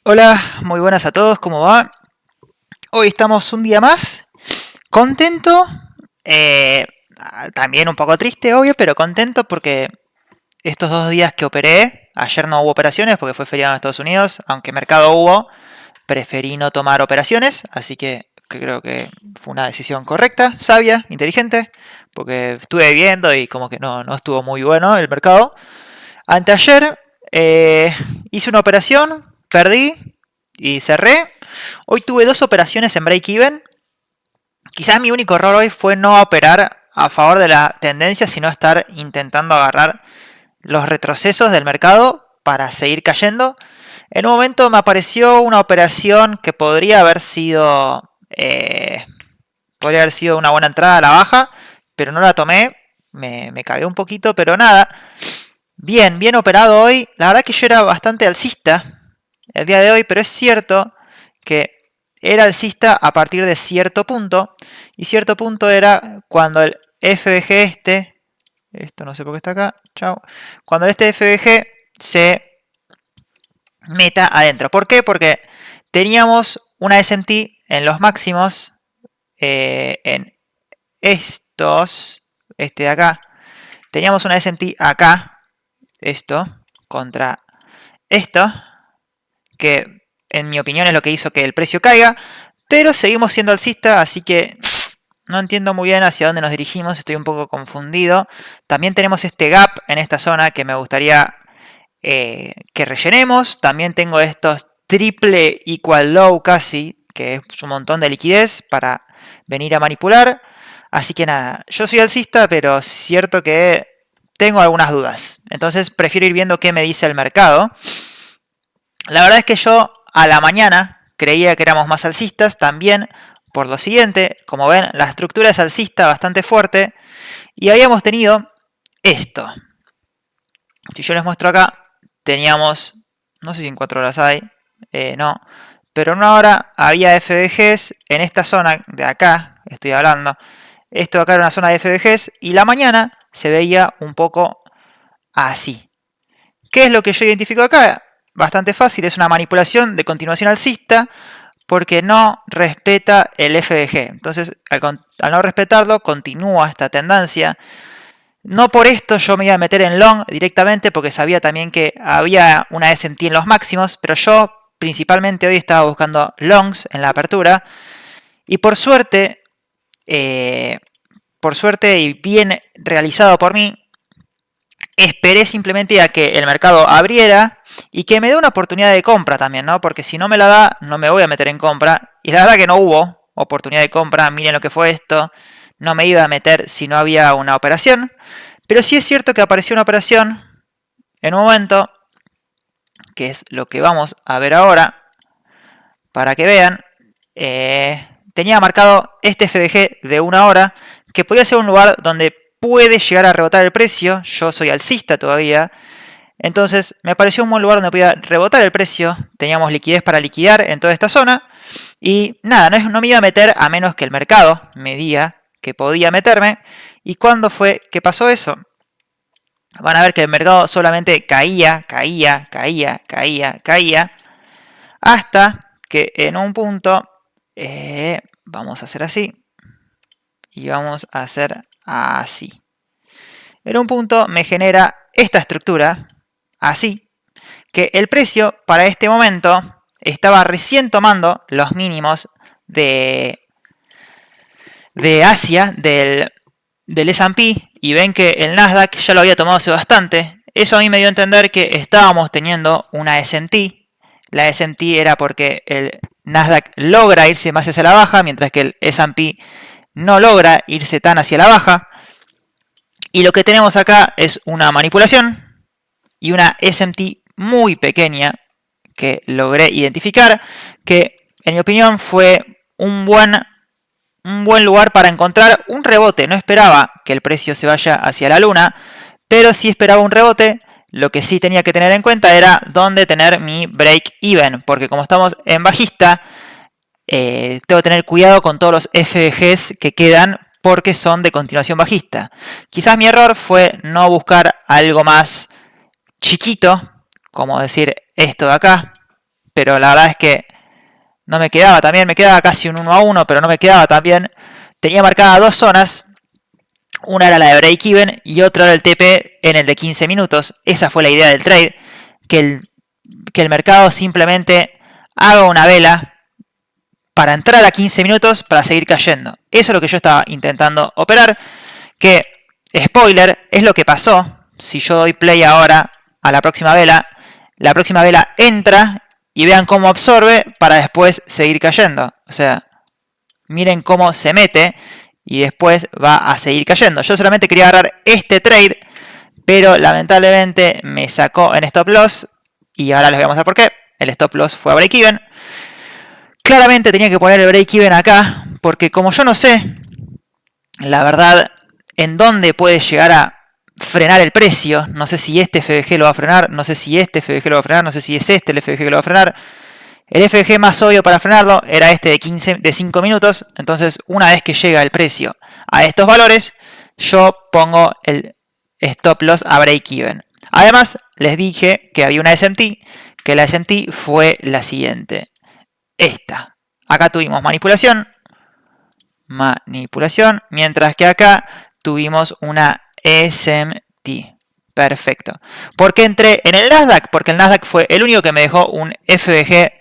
Hola, muy buenas a todos, ¿cómo va? Hoy estamos un día más, contento, también un poco triste, obvio, pero contento porque estos 2 días que operé, ayer no hubo operaciones porque fue feriado en Estados Unidos, aunque mercado hubo, preferí no tomar operaciones, así que creo que fue una decisión correcta, sabia, inteligente, porque estuve viendo y como que no estuvo muy bueno el mercado. Anteayer hice una operación, perdí y cerré. Hoy tuve 2 operaciones en break-even. Quizás mi único error hoy fue no operar a favor de la tendencia, sino estar intentando agarrar los retrocesos del mercado para seguir cayendo. En un momento me apareció una operación que podría haber sido una buena entrada a la baja, pero no la tomé. Me cagué un poquito, pero nada. Bien, bien operado hoy. La verdad que yo era bastante alcista el día de hoy, pero es cierto que era alcista a partir de cierto punto. Y cierto punto era cuando el FBG esto no sé por qué está acá, chao. Cuando este FBG se meta adentro. ¿Por qué? Porque teníamos una SMT en los máximos, en este de acá. Teníamos una SMT acá, esto, contra esto, que en mi opinión es lo que hizo que el precio caiga, pero seguimos siendo alcista, así que no entiendo muy bien hacia dónde nos dirigimos, estoy un poco confundido. También tenemos este gap en esta zona que me gustaría que rellenemos. También tengo estos triple equal low casi, que es un montón de liquidez para venir a manipular. Así que nada, yo soy alcista, pero es cierto que tengo algunas dudas. Entonces prefiero ir viendo qué me dice el mercado. La verdad es que yo a la mañana creía que éramos más alcistas también por lo siguiente. Como ven, la estructura es alcista bastante fuerte y habíamos tenido esto. Si yo les muestro acá, teníamos, no sé si en 4 horas hay, no, pero en 1 hora había FBGs en esta zona de acá, estoy hablando. Esto de acá era una zona de FBGs y la mañana se veía un poco así. ¿Qué es lo que yo identifico acá? Bastante fácil, es una manipulación de continuación alcista porque no respeta el FBG. Entonces, al no respetarlo, continúa esta tendencia. No por esto yo me iba a meter en long directamente porque sabía también que había una SMT en los máximos, pero yo principalmente hoy estaba buscando longs en la apertura y por suerte y bien realizado por mí, esperé simplemente a que el mercado abriera y que me dé una oportunidad de compra también, ¿no? Porque si no me la da, no me voy a meter en compra. Y la verdad que no hubo oportunidad de compra, miren lo que fue esto. No me iba a meter si no había una operación. Pero sí es cierto que apareció una operación en un momento, que es lo que vamos a ver ahora, para que vean. Tenía marcado este FBG de 1 hora, que podía ser un lugar donde puede llegar a rebotar el precio. Yo soy alcista todavía. Entonces me pareció un buen lugar donde podía rebotar el precio. Teníamos liquidez para liquidar en toda esta zona. Y nada, no me iba a meter a menos que el mercado me diga que podía meterme. ¿Y cuándo fue que pasó eso? Van a ver que el mercado solamente caía, caía, caía, caía, caía. Hasta que en un punto, vamos a hacer así. Y vamos a hacer así. En un punto me genera esta estructura, así, que el precio para este momento estaba recién tomando los mínimos de Asia, del S&P, y ven que el Nasdaq ya lo había tomado hace bastante. Eso a mí me dio a entender que estábamos teniendo una SMT. La SMT era porque el Nasdaq logra irse más hacia la baja, mientras que el S&P no logra irse tan hacia la baja. Y lo que tenemos acá es una manipulación y una SMT muy pequeña que logré identificar, que en mi opinión fue un buen lugar para encontrar un rebote. No esperaba que el precio se vaya hacia la luna, pero sí esperaba un rebote. Lo que sí tenía que tener en cuenta era dónde tener mi break even, porque como estamos en bajista, tengo que tener cuidado con todos los FBGs que quedan porque son de continuación bajista. Quizás mi error fue no buscar algo más chiquito, como decir esto de acá, pero la verdad es que no me quedaba tan bien. Me quedaba casi un 1 a 1, pero no me quedaba tan bien. Tenía marcadas dos zonas. Una era la de break-even y otra era el TP en el de 15 minutos. Esa fue la idea del trade, que el mercado simplemente haga una vela para entrar a 15 minutos para seguir cayendo. Eso es lo que yo estaba intentando operar, que, spoiler, es lo que pasó. Si yo doy play ahora a la próxima vela entra y vean cómo absorbe para después seguir cayendo. O sea, miren cómo se mete y después va a seguir cayendo. Yo solamente quería agarrar este trade, pero lamentablemente me sacó en stop loss y ahora les voy a mostrar por qué. El stop loss fue a break even. Claramente tenía que poner el break even acá, porque como yo no sé, la verdad, en dónde puede llegar a frenar el precio, no sé si este FBG lo va a frenar, no sé si este FBG lo va a frenar, no sé si es este el FBG que lo va a frenar. El FBG más obvio para frenarlo era este de 5 minutos, entonces una vez que llega el precio a estos valores, yo pongo el stop loss a break even. Además, les dije que había una SMT, que la SMT fue la siguiente. Esta. Acá tuvimos manipulación, mientras que acá tuvimos una SMT. Perfecto. ¿Por qué entré en el Nasdaq? Porque el Nasdaq fue el único que me dejó un FBG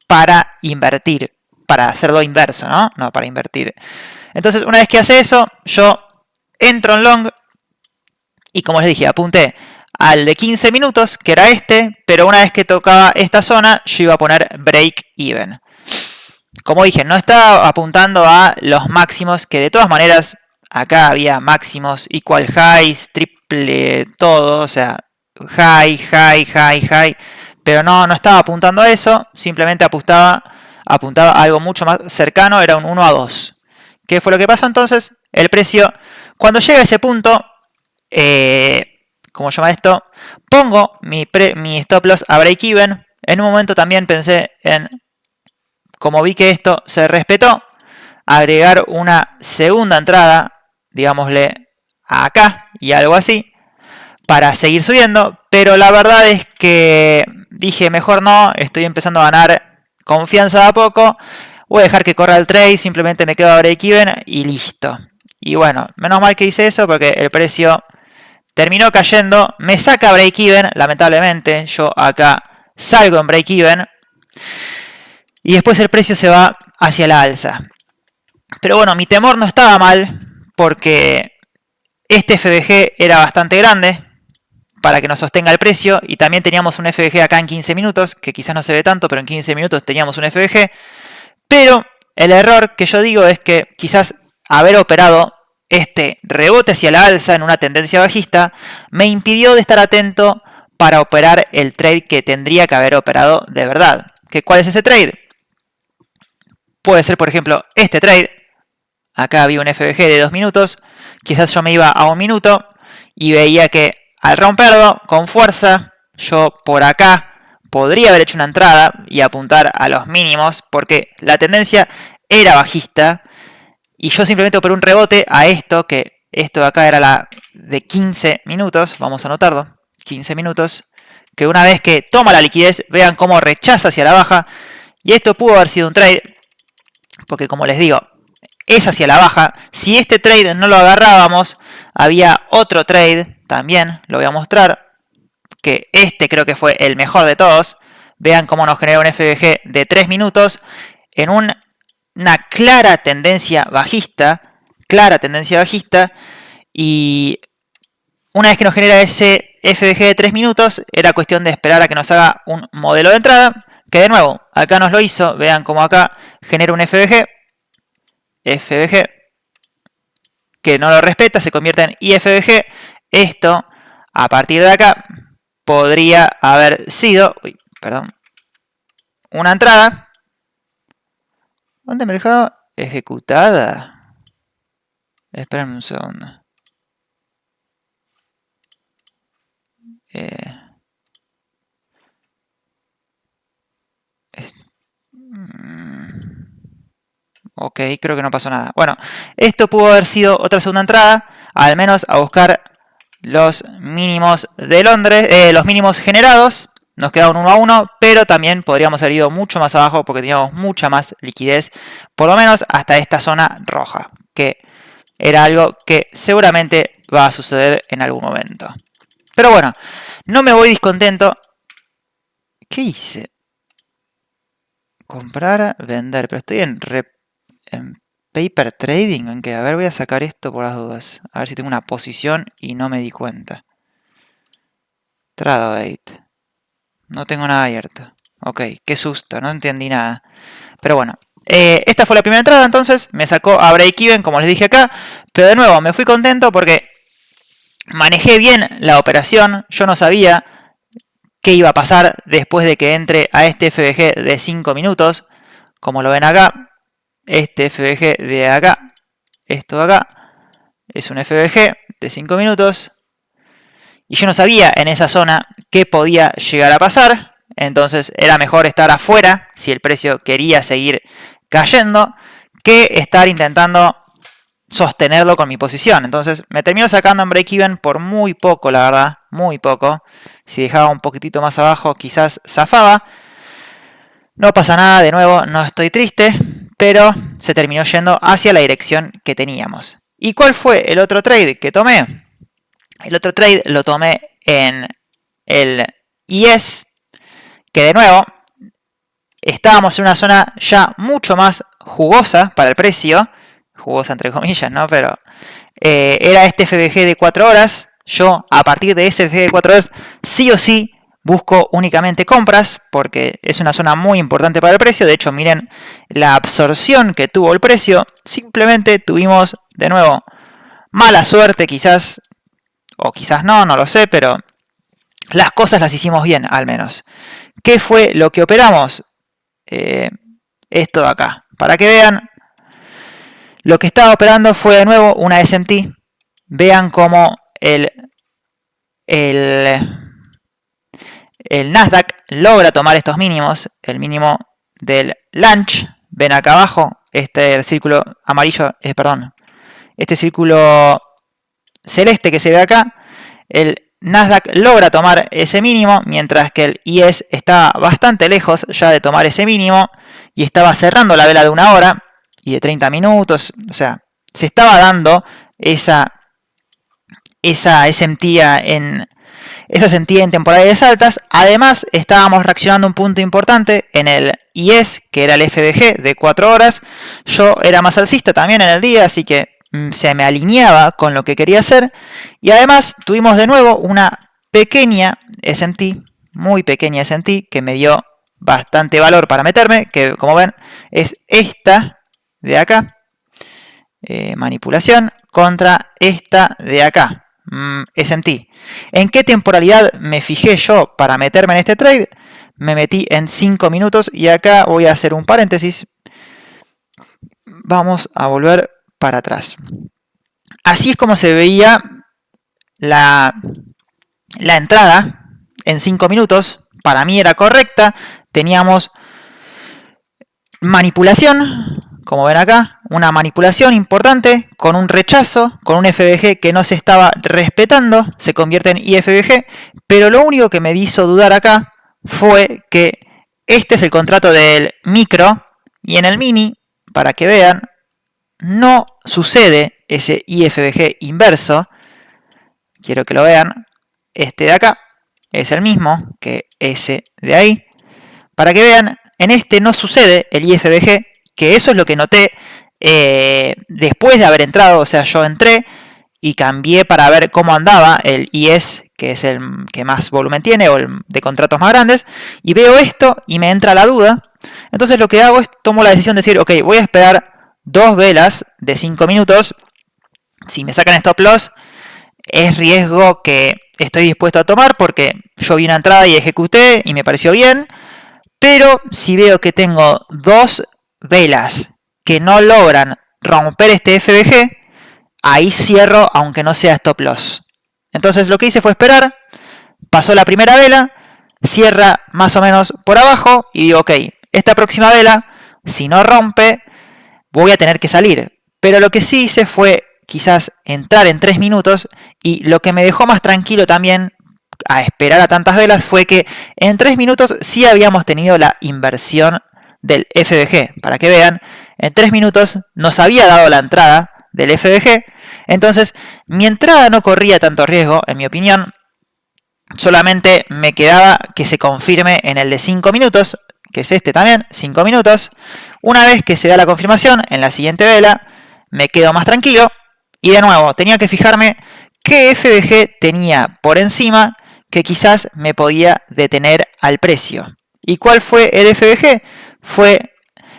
para invertir, para hacerlo inverso, ¿no? No, para invertir. Entonces, una vez que hace eso, yo entro en long y como les dije, apunté al de 15 minutos, que era este, pero una vez que tocaba esta zona, yo iba a poner break even. Como dije, no estaba apuntando a los máximos, que de todas maneras acá había máximos, equal highs, triple, todo, o sea, high, pero no estaba apuntando a eso, simplemente apuntaba a algo mucho más cercano, era un 1 a 2. ¿Qué fue lo que pasó entonces? El precio, cuando llega a ese punto, ¿cómo se llama esto? Pongo mi stop loss a break even. En un momento también pensé en, como vi que esto se respetó, agregar una segunda entrada, digámosle acá y algo así, para seguir subiendo, pero la verdad es que dije mejor no, estoy empezando a ganar confianza de a poco, voy a dejar que corra el trade, simplemente me quedo a break even y listo. Y bueno, menos mal que hice eso porque el precio terminó cayendo, me saca break even, lamentablemente, yo acá salgo en break even y después el precio se va hacia la alza. Pero bueno, mi temor no estaba mal porque este FBG era bastante grande para que nos sostenga el precio y también teníamos un FBG acá en 15 minutos, que quizás no se ve tanto, pero en 15 minutos teníamos un FBG. Pero el error que yo digo es que quizás haber operado este rebote hacia la alza en una tendencia bajista me impidió de estar atento para operar el trade que tendría que haber operado de verdad. ¿Cuál es ese trade? Puede ser, por ejemplo, este trade. Acá había un FBG de 2 minutos. Quizás yo me iba a 1 minuto y veía que al romperlo con fuerza, yo por acá podría haber hecho una entrada y apuntar a los mínimos porque la tendencia era bajista y yo simplemente operé un rebote a esto, que esto de acá era la de 15 minutos, vamos a anotarlo, 15 minutos, que una vez que toma la liquidez, vean cómo rechaza hacia la baja y esto pudo haber sido un trade, porque como les digo, es hacia la baja. Si este trade no lo agarrábamos, había otro trade, también lo voy a mostrar, que este creo que fue el mejor de todos. Vean cómo nos genera un FBG de 3 minutos en una clara tendencia bajista, y una vez que nos genera ese FBG de 3 minutos, era cuestión de esperar a que nos haga un modelo de entrada, que de nuevo, acá nos lo hizo. Vean cómo acá genera un FBG, que no lo respeta, se convierte en IFBG. Esto, a partir de acá, podría haber sido, una entrada. ¿Dónde me dejó? Ejecutada. Esperen un segundo. Ok, creo que no pasó nada. Bueno, esto pudo haber sido otra segunda entrada, al menos a buscar los mínimos de Londres, los mínimos generados. nos queda un 1 a 1, pero también podríamos haber ido mucho más abajo porque teníamos mucha más liquidez, por lo menos hasta esta zona roja, que era algo que seguramente va a suceder en algún momento. Pero bueno, no me voy discontento. ¿Qué hice? Comprar, vender, pero estoy en paper trading, ¿en qué? A ver, voy a sacar esto por las dudas. A ver si tengo una posición y no me di cuenta. Trade. No tengo nada abierto. Ok, qué susto, no entendí nada. Pero bueno, esta fue la primera entrada, entonces me sacó a break even, como les dije acá. Pero de nuevo, me fui contento porque manejé bien la operación. Yo no sabía qué iba a pasar después de que entre a este FBG de 5 minutos. Como lo ven acá, este FBG de acá, esto de acá, es un FBG de 5 minutos. Y yo no sabía en esa zona qué podía llegar a pasar. Entonces era mejor estar afuera si el precio quería seguir cayendo que estar intentando sostenerlo con mi posición. Entonces me terminó sacando en break-even por muy poco, la verdad, muy poco. Si dejaba un poquitito más abajo quizás zafaba. No pasa nada, de nuevo, no estoy triste, pero se terminó yendo hacia la dirección que teníamos. ¿Y cuál fue el otro trade que tomé? El otro trade lo tomé en el IS, que de nuevo estábamos en una zona ya mucho más jugosa para el precio, jugosa entre comillas, ¿no? Pero era este FBG de 4 horas. Yo a partir de ese FBG de 4 horas sí o sí busco únicamente compras porque es una zona muy importante para el precio. De hecho, miren la absorción que tuvo el precio. Simplemente tuvimos de nuevo mala suerte quizás, o quizás no, no lo sé, pero las cosas las hicimos bien al menos. ¿Qué fue lo que operamos? Esto de acá. Para que vean, lo que estaba operando fue de nuevo una SMT. Vean cómo el Nasdaq logra tomar estos mínimos. El mínimo del lunch. Ven acá abajo, este círculo amarillo, este círculo celeste que se ve acá. El Nasdaq logra tomar ese mínimo, mientras que el IS está bastante lejos ya de tomar ese mínimo y estaba cerrando la vela de 1 hora y de 30 minutos. O sea, se estaba dando esa sentía en temporalidades altas. Además, estábamos reaccionando a un punto importante en el IS, que era el FBG de 4 horas. Yo era más alcista también en el día, así que se me alineaba con lo que quería hacer. Y además tuvimos de nuevo una pequeña SMT, muy pequeña SMT, que me dio bastante valor para meterme, que como ven es esta de acá, manipulación, contra esta de acá, SMT. ¿En qué temporalidad me fijé yo para meterme en este trade? Me metí en 5 minutos y acá voy a hacer un paréntesis. Vamos a volver para atrás. Así es como se veía la entrada en 5 minutos. Para mí era correcta. Teníamos manipulación, como ven acá, una manipulación importante con un rechazo, con un FBG que no se estaba respetando, se convierte en IFBG, pero lo único que me hizo dudar acá fue que este es el contrato del micro y en el mini, para que vean, no sucede ese IFBG inverso. Quiero que lo vean. Este de acá es el mismo que ese de ahí. Para que vean, en este no sucede el IFBG, que eso es lo que noté después de haber entrado. O sea, yo entré y cambié para ver cómo andaba el IS, que es el que más volumen tiene, o el de contratos más grandes, y veo esto y me entra la duda. Entonces lo que hago es tomo la decisión de decir, ok, voy a esperar 2 velas de 5 minutos. Si me sacan stop loss, es riesgo que estoy dispuesto a tomar porque yo vi una entrada y ejecuté y me pareció bien. Pero si veo que tengo 2 velas que no logran romper este FBG, ahí cierro aunque no sea stop loss. Entonces lo que hice fue esperar. Pasó la primera vela, cierra más o menos por abajo y digo, ok, esta próxima vela, si no rompe, voy a tener que salir. Pero lo que sí hice fue quizás entrar en 3 minutos y lo que me dejó más tranquilo también, a esperar a tantas velas fue que en 3 minutos sí habíamos tenido la inversión del FBG. Para que vean, en 3 minutos nos había dado la entrada del FBG. Entonces, mi entrada no corría tanto riesgo, en mi opinión. Solamente me quedaba que se confirme en el de 5 minutos, que es este también, 5 minutos. Una vez que se da la confirmación en la siguiente vela, me quedo más tranquilo. Y de nuevo, tenía que fijarme qué FBG tenía por encima que quizás me podía detener al precio. ¿Y cuál fue el FBG? Fue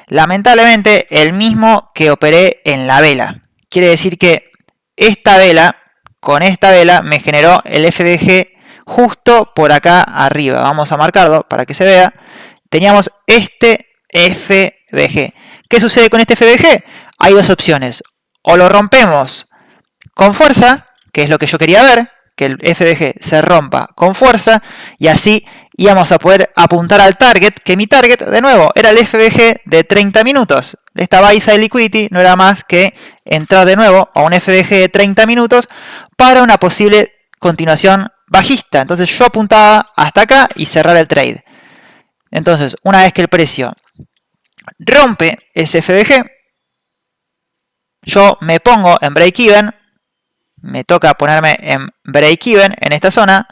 lamentablemente el mismo que operé en la vela. Quiere decir que esta vela, con esta vela, me generó el FBG justo por acá arriba. Vamos a marcarlo para que se vea. Teníamos este FBG. ¿Qué sucede con este FBG? Hay dos opciones. O lo rompemos con fuerza, que es lo que yo quería ver, que el FBG se rompa con fuerza, y así íbamos a poder apuntar al target, que mi target, de nuevo, era el FBG de 30 minutos. Esta buy side liquidity no era más que entrar de nuevo a un FBG de 30 minutos para una posible continuación bajista. Entonces yo apuntaba hasta acá y cerrar el trade. Entonces, una vez que el precio rompe ese FBG, yo me pongo en break-even. Me toca ponerme en break-even en esta zona.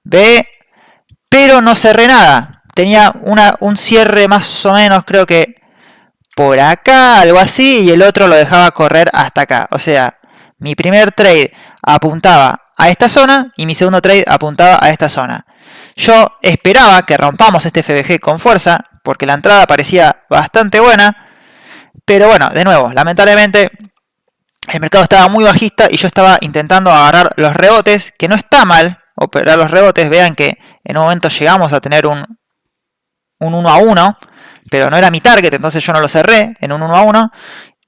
Ve, pero no cerré nada. Tenía un cierre más o menos, creo que por acá, algo así, y el otro lo dejaba correr hasta acá. O sea, mi primer trade apuntaba a esta zona y mi segundo trade apuntaba a esta zona. Yo esperaba que rompamos este FBG con fuerza, porque la entrada parecía bastante buena. Pero bueno, de nuevo, lamentablemente el mercado estaba muy bajista y yo estaba intentando agarrar los rebotes, que no está mal operar los rebotes. Vean que en un momento llegamos a tener un 1 a 1, pero no era mi target, entonces yo no lo cerré en un 1 a 1.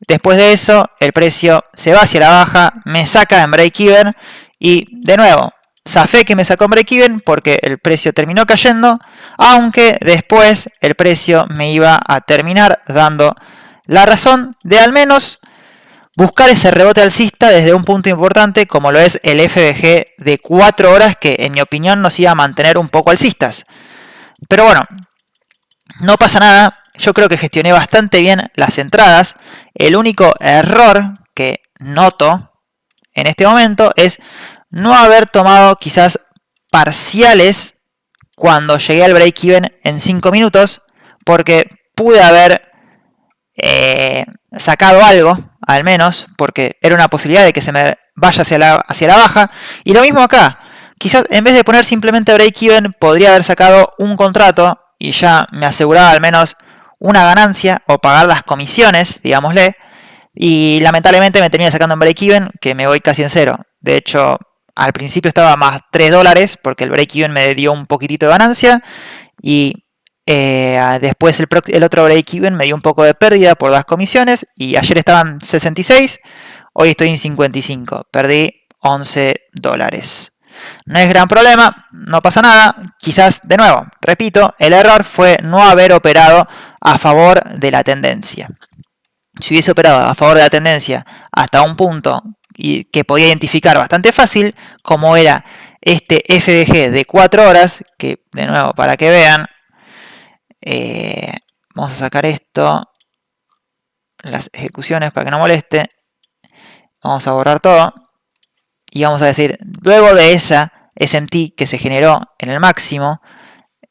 Después de eso, el precio se va hacia la baja, me saca en break-even y de nuevo, zafé que me sacó en break-even porque el precio terminó cayendo, aunque después el precio me iba a terminar dando la razón de al menos buscar ese rebote alcista desde un punto importante como lo es el FBG de 4 horas, que en mi opinión nos iba a mantener un poco alcistas. Pero bueno, no pasa nada, yo creo que gestioné bastante bien las entradas. El único error que noto en este momento es no haber tomado quizás parciales cuando llegué al break-even en 5 minutos, porque pude haber sacado algo, al menos, porque era una posibilidad de que se me vaya hacia la baja. Y lo mismo acá, quizás en vez de poner simplemente break-even, podría haber sacado un contrato y ya me aseguraba al menos una ganancia o pagar las comisiones, digámosle. Y lamentablemente me termina sacando en break-even, que me voy casi en cero. De hecho, al principio estaba más $3 porque el break-even me dio un poquitito de ganancia. Y después el otro break-even me dio un poco de pérdida por las comisiones. Y ayer estaban 66, hoy estoy en 55. Perdí $11. No es gran problema, no pasa nada. Quizás, de nuevo, repito, el error fue no haber operado a favor de la tendencia. Si hubiese operado a favor de la tendencia hasta un punto y que podía identificar bastante fácil, como era este FBG de 4 horas, que de nuevo, para que vean, vamos a sacar esto, las ejecuciones para que no moleste, vamos a borrar todo y vamos a decir, luego de esa SMT que se generó en el máximo,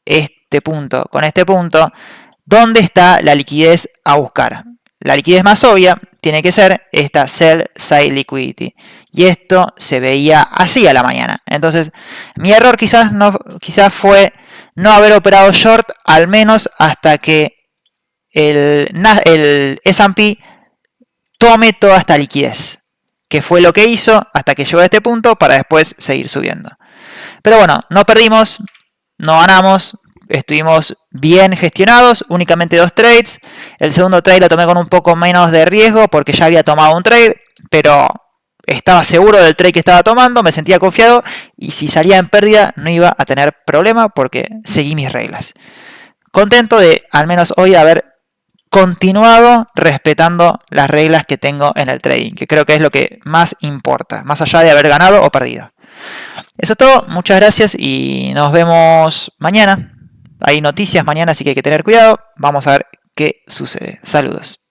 este punto con este punto, ¿dónde está la liquidez a buscar? La liquidez más obvia tiene que ser esta Sell Side Liquidity. Y esto se veía así a la mañana. Entonces, mi error quizás fue no haber operado short, al menos hasta que el S&P tome toda esta liquidez. Que fue lo que hizo hasta que llegó a este punto para después seguir subiendo. Pero bueno, no perdimos, no ganamos. Estuvimos bien gestionados, únicamente 2 trades. El segundo trade lo tomé con un poco menos de riesgo porque ya había tomado un trade, pero estaba seguro del trade que estaba tomando, me sentía confiado y si salía en pérdida no iba a tener problema porque seguí mis reglas. Contento de al menos hoy haber continuado respetando las reglas que tengo en el trading, que creo que es lo que más importa, más allá de haber ganado o perdido. Eso es todo, muchas gracias y nos vemos mañana. Hay noticias mañana, así que hay que tener cuidado. Vamos a ver qué sucede. Saludos.